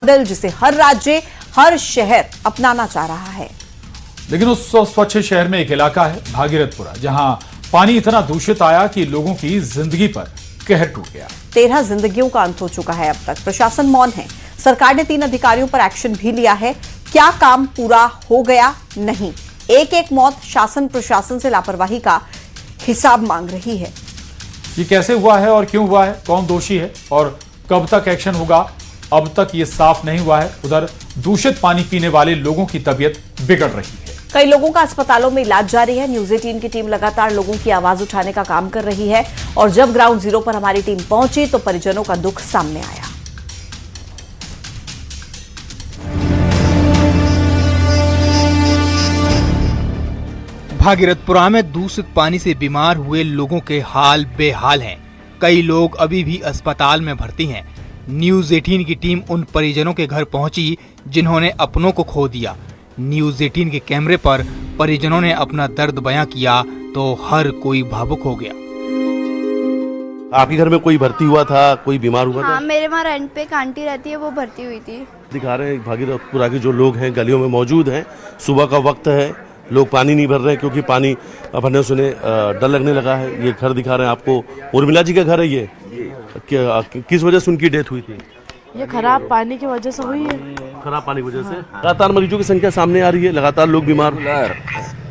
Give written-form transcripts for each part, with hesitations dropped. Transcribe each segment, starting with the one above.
Model जिसे हर राज्य, हर शहर अपनाना चाह रहा है। लेकिन उस स्वच्छ शहर में एक इलाका है भागीरथपुरा, जहां पानी इतना दूषित आया कि लोगों की जिंदगी पर कहर टूट गया। 13 जिंदगियों का अंत हो चुका है। अब तक प्रशासन मौन है। सरकार ने 3 अधिकारियों पर एक्शन भी लिया है। क्या काम पूरा हो गया? नहीं। एक एक मौत शासन प्रशासन से लापरवाही का हिसाब मांग रही है। ये कैसे हुआ है और क्यों हुआ है, कौन दोषी है और कब तक एक्शन होगा, अब तक ये साफ नहीं हुआ है। उधर दूषित पानी पीने वाले लोगों की तबीयत बिगड़ रही है। कई लोगों का अस्पतालों में इलाज जारी है। न्यूज 18 की टीम लगातार लोगों की आवाज उठाने का काम कर रही है और जब ग्राउंड जीरो पर हमारी टीम पहुंची तो परिजनों का दुख सामने आया। भागीरथपुरा में दूषित पानी से बीमार हुए लोगों के हाल बेहाल हैं। कई लोग अभी भी अस्पताल में भर्ती हैं। न्यूज 18 की टीम उन परिजनों के घर पहुंची जिन्होंने अपनों को खो दिया। न्यूज 18 के कैमरे पर परिजनों ने अपना दर्द बयां किया तो हर कोई भावुक हो गया। आपके घर में कोई भर्ती हुआ था, कोई बीमार हुआ था? हाँ, मेरे वहाँ रेंट पे एक आंटी रहती है, वो भर्ती हुई थी। दिखा रहे हैं भागीरथपुरा के जो लोग हैं गलियों में मौजूद हैं। सुबह का वक्त है, लोग पानी नहीं भर रहे हैं क्योंकि पानी अपने सुने डर लगने लगा है। ये घर दिखा रहे हैं आपको, उर्मिला जी का घर है ये। किस वजह से उनकी डेथ हुई थी? ये खराब पानी की वजह से हुई है। खराब पानी की वजह से लगातार मरीजों की संख्या सामने आ रही है, लगातार लोग बीमार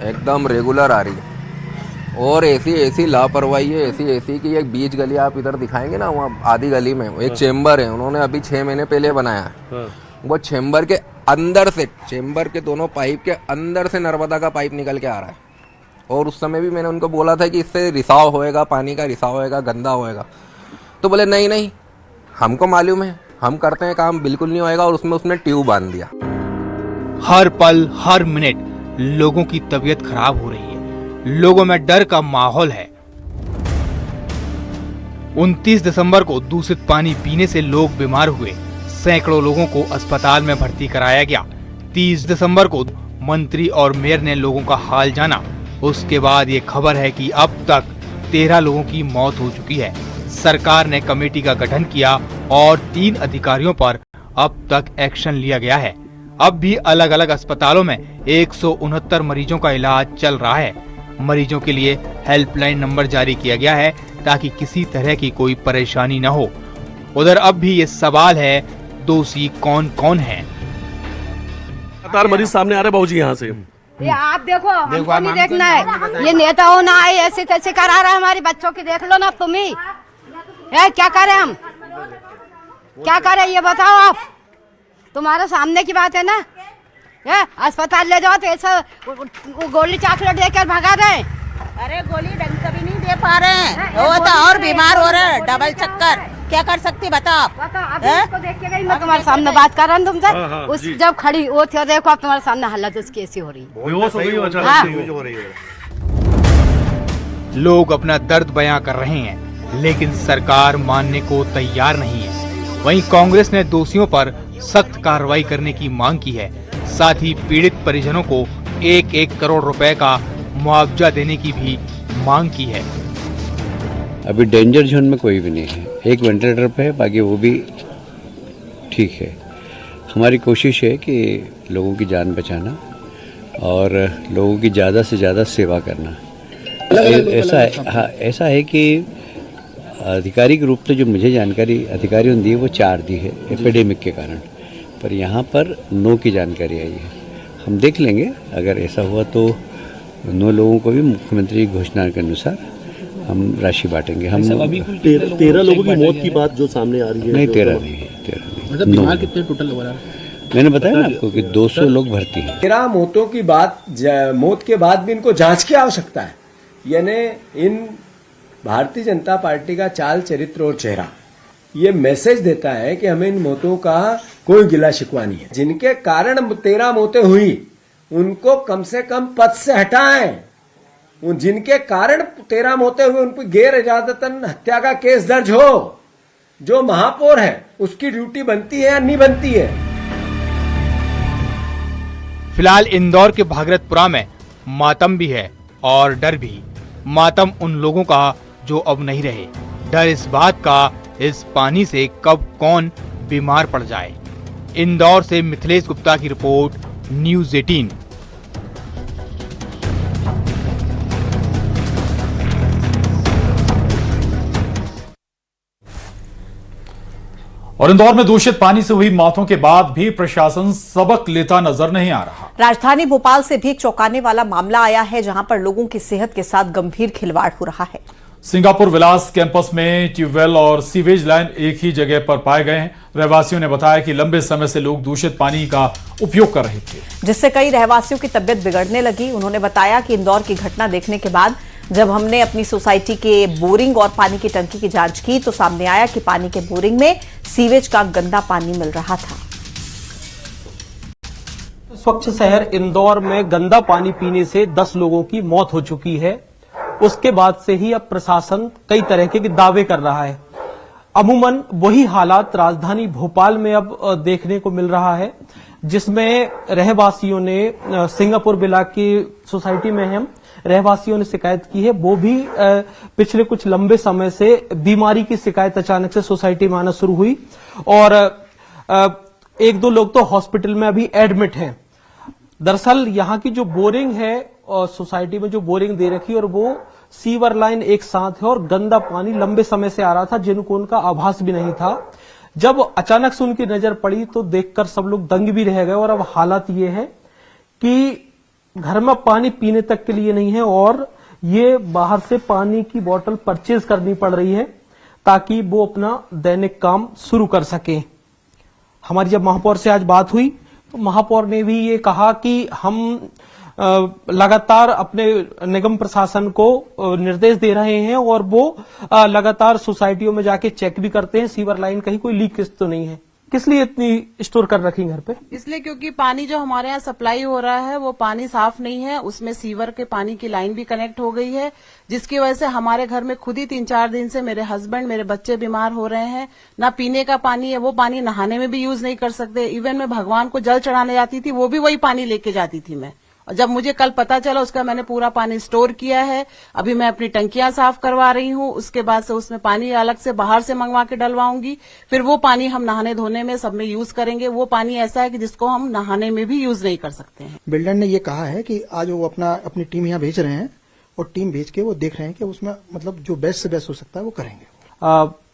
एकदम रेगुलर आ रही है। और ऐसी लापरवाही है, ऐसी कि एक बीच गली आप इधर दिखाएंगे ना, वहाँ आधी गली में एक चेम्बर है, उन्होंने अभी 6 महीने पहले बनाया है। वो चेम्बर के अंदर से, चेम्बर के दोनों पाइप के अंदर से नर्मदा का पाइप निकल के आ रहा है। और उस समय भी मैंने उनको बोला था कि इससे रिसाव होएगा, पानी का रिसाव होएगा, गंदा होएगा। तो बोले नहीं हमको मालूम है, हम करते हैं काम, बिल्कुल नहीं होएगा। और उसमें उसने ट्यूब बांध दिया। हर पल हर मिनट लोगों की तबीयत खराब हो रही है। लोगों में डर का माहौल है। 29 दिसंबर को दूषित पानी पीने से लोग बीमार हुए। सैकड़ों लोगों को अस्पताल में भर्ती कराया गया। 30 दिसंबर को मंत्री और मेयर ने लोगों का हाल जाना। उसके बाद ये खबर है कि अब तक 13 लोगों की मौत हो चुकी है। सरकार ने कमेटी का गठन किया और 3 अधिकारियों पर अब तक एक्शन लिया गया है। अब भी अलग अलग अस्पतालों में 169 मरीजों का इलाज चल रहा है। मरीजों के लिए हेल्पलाइन नंबर जारी किया गया है ताकि किसी तरह की कोई परेशानी न हो। उधर अब भी ये सवाल है, दोषी कौन कौन है? लगातार मरीज सामने आ रहे बाबूजी यहाँ से। ये आप देखो, हमको नहीं देखना है। ये नेता हो ना आए ऐसे कैसे करा रहा है हमारे बच्चों की, देख लो ना तुम ही। क्या करें हम, क्या करें ये बताओ आप। तुम्हारे सामने की बात है ना। अस्पताल ले जाओ तो ऐसा गोली चॉकलेट देकर भगा दे। अरे गोली ढंग से भी नहीं दे पा रहे हैं, वो तो और बीमार हो रहे हैं, डबल चक्कर। क्या कर सकती बताओ आप? इसको देख के गई, मैं तुम्हारे सामने बात कर रहा हूँ तुमसे। उस जब खड़ी वो थी, देखो अब तुम्हारे सामने हालत उसकी ऐसी हो रही है। लोग अपना दर्द बयां कर रहे हैं लेकिन सरकार मानने को तैयार नहीं है। वहीं कांग्रेस ने दोषियों पर सख्त कार्रवाई करने की मांग की है। साथ ही पीड़ित परिजनों को 1-1 करोड़ रुपए का मुआवजा देने की भी मांग की है। अभी डेंजर जोन में कोई भी नहीं है। एक वेंटिलेटर पे है, बाकी वो भी ठीक है। हमारी कोशिश है कि लोगों की जान बचाना और लोगों की ज़्यादा से ज़्यादा सेवा करना। ऐसा है कि आधिकारिक रूप से जो मुझे जानकारी अधिकारियों ने दी है वो 4 दी है एपिडेमिक के कारण, पर यहाँ पर 9 की जानकारी आई है। हम देख लेंगे, अगर ऐसा हुआ तो 9 लोगों को भी मुख्यमंत्री की घोषणा के अनुसार हम राशि बांटेंगे। हम 13 लोगों की मौत की बात जो सामने आ रही है। नहीं, 13 नहीं है, 13 नहीं। मतलब बीमार कितने टोटल हो रहा है? मैंने बताया ना आपको कि 200 लोग भर्ती हैं। 13 मौतों की बात, मौत के बाद भी इनको जांच की आवश्यकता है। यानी इन भारतीय जनता पार्टी का चाल चरित्र और चेहरा ये मैसेज देता है कि हमें इन मौतों का कोई गिला शिकवा नहीं है। जिनके कारण 13 मौतें हुई उनको कम से कम पद से हटाएं। जिनके कारण 13 मौतें हुई उन पर गैर इरादतन हत्या का केस दर्ज हो। जो महापौर है उसकी ड्यूटी बनती है या नहीं बनती है? फिलहाल इंदौर के भागीरथपुरा में मातम भी है और डर भी। मातम उन लोगों का जो अब नहीं रहे, डर इस बात का इस पानी से कब कौन बीमार पड़ जाए। इंदौर से मिथिलेश गुप्ता की रिपोर्ट, न्यूज़ 18। और इंदौर में दूषित पानी से हुई मौतों के बाद भी प्रशासन सबक लेता नजर नहीं आ रहा। राजधानी भोपाल से भी एक चौंकाने वाला मामला आया है, जहां पर लोगों की सेहत के साथ गंभीर खिलवाड़ हो रहा है। सिंगापुर विलास कैंपस में ट्यूबवेल और सीवेज लाइन एक ही जगह पर पाए गए हैं। रहवासियों ने बताया कि लंबे समय से लोग दूषित पानी का उपयोग कर रहे थे, जिससे कई रहवासियों की तबियत बिगड़ने लगी। उन्होंने बताया कि इंदौर की घटना देखने के बाद जब हमने अपनी सोसाइटी के बोरिंग और पानी की टंकी की जांच की तो सामने आया कि पानी के बोरिंग में सीवेज का गंदा पानी मिल रहा था। स्वच्छ शहर इंदौर में गंदा पानी पीने से 10 लोगों की मौत हो चुकी है। उसके बाद से ही अब प्रशासन कई तरह के दावे कर रहा है। अमूमन वही हालात राजधानी भोपाल में अब देखने को मिल रहा है, जिसमें रहवासियों ने सिंगापुर विला की सोसाइटी में हम रहवासियों ने शिकायत की है। वो भी पिछले कुछ लंबे समय से बीमारी की शिकायत अचानक से सोसाइटी में आना शुरू हुई और 1-2 लोग तो हॉस्पिटल में अभी एडमिट हैं। दरअसल यहाँ की जो बोरिंग है और सोसाइटी में जो बोरिंग दे रखी और वो सीवर लाइन एक साथ है और गंदा पानी लंबे समय से आ रहा था, जिनको उनका आभास भी नहीं था। जब अचानक से उनकी नजर पड़ी तो देखकर सब लोग दंग भी रह गए और अब हालात ये है कि घर में पानी पीने तक के लिए नहीं है और ये बाहर से पानी की बोतल परचेज करनी पड़ रही है ताकि वो अपना दैनिक काम शुरू कर सके। हमारी जब महापौर से आज बात हुई तो महापौर ने भी ये कहा कि हम लगातार अपने निगम प्रशासन को निर्देश दे रहे हैं और वो लगातार सोसाइटियों में जाके चेक भी करते हैं सीवर लाइन कहीं कोई लीकेज तो नहीं है। किस लिए इतनी स्टोर कर रखी घर पे? इसलिए क्योंकि पानी जो हमारे यहाँ सप्लाई हो रहा है वो पानी साफ नहीं है, उसमें सीवर के पानी की लाइन भी कनेक्ट हो गई है, जिसकी वजह से हमारे घर में खुद ही 3-4 दिन से मेरे हस्बैंड मेरे बच्चे बीमार हो रहे हैं। ना पीने का पानी है, वो पानी नहाने में भी यूज नहीं कर सकते। इवन मैं भगवान को जल चढ़ाने जाती थी वो भी वही पानी लेके जाती थी मैं। और जब मुझे कल पता चला उसका मैंने पूरा पानी स्टोर किया है। अभी मैं अपनी टंकियां साफ करवा रही हूँ, उसके बाद से उसमें पानी अलग से बाहर से मंगवा के डलवाऊंगी। फिर वो पानी हम नहाने धोने में सब में यूज करेंगे। वो पानी ऐसा है कि जिसको हम नहाने में भी यूज नहीं कर सकते हैं। बिल्डर ने ये कहा है कि आज वो अपनी टीम यहाँ भेज रहे हैं और टीम भेज के वो देख रहे हैं कि उसमें मतलब जो बेस्ट से बेस्ट हो सकता है वो करेंगे।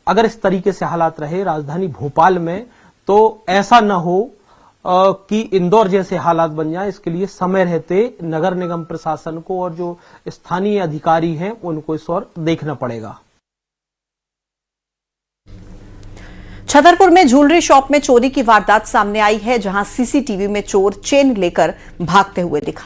अगर इस तरीके से हालात रहे राजधानी भोपाल में तो ऐसा न हो कि इंदौर जैसे हालात बन जाए, इसके लिए समय रहते नगर निगम प्रशासन को और जो स्थानीय अधिकारी हैं उनको इस ओर देखना पड़ेगा। छतरपुर में ज्वेलरी शॉप में चोरी की वारदात सामने आई है, जहां सीसीटीवी में चोर चेन लेकर भागते हुए दिखा।